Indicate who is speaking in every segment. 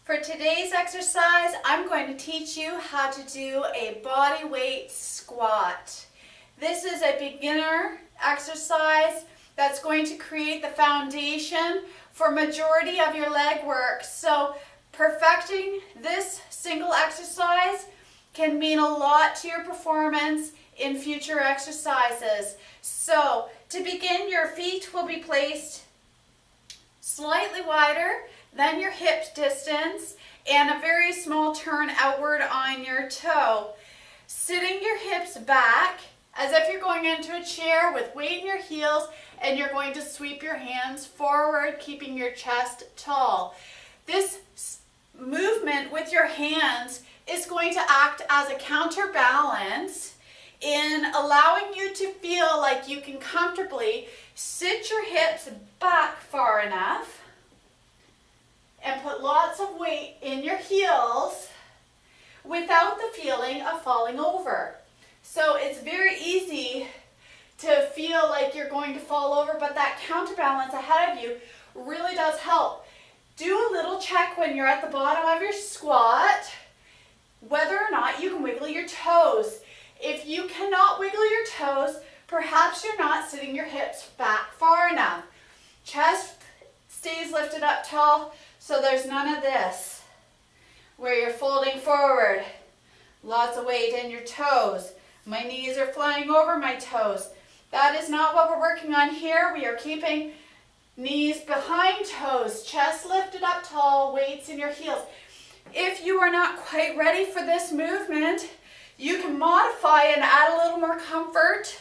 Speaker 1: For today's exercise, I'm going to teach you how to do a body weight squat. This is a beginner exercise that's going to create the foundation for majority of your leg work. So perfecting this single exercise can mean a lot to your performance in future exercises. So to begin, your feet will be placed slightly wider than your hip distance and a very small turn outward on your toe. Sitting your hips back as if you're going into a chair with weight in your heels, and you're going to sweep your hands forward, keeping your chest tall. This movement with your hands is going to act as a counterbalance in allowing you to feel like you can comfortably sit your hips back far enough and put lots of weight in your heels without the feeling of falling over. So it's very easy to feel like you're going to fall over, but that counterbalance ahead of you really does help. Do a little check when you're at the bottom of your squat, whether or not you can wiggle your toes. If you cannot wiggle your toes, perhaps you're not sitting your hips back far enough. Chest stays lifted up tall, so there's none of this where you're folding forward. Lots of weight in your toes. My knees are flying over my toes. That is not what we're working on here. We are keeping knees behind toes, chest lifted up tall, weights in your heels. If you are not quite ready for this movement, you can modify and add a little more comfort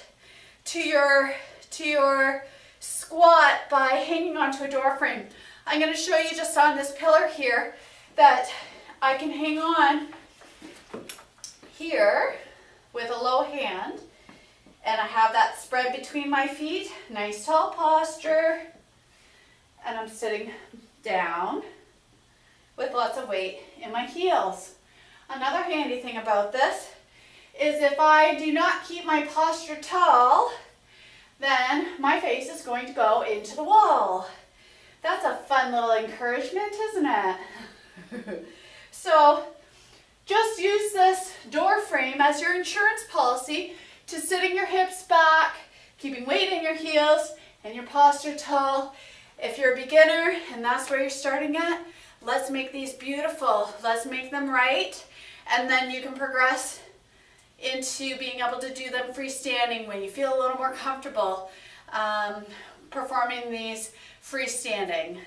Speaker 1: to your squat by hanging onto a door frame. I'm going to show you just on this pillar here that I can hang on here with a low hand, and I have that spread between my feet, nice tall posture, and I'm sitting down with lots of weight in my heels. Another handy thing about this is if I do not keep my posture tall, then my face is going to go into the wall. That's a fun little encouragement, isn't it? So just use this door frame as your insurance policy to sitting your hips back, keeping weight in your heels and your posture tall. If you're a beginner and that's where you're starting at, let's make these beautiful. Let's make them right, and then you can progress into being able to do them freestanding when you feel a little more comfortable performing these freestanding.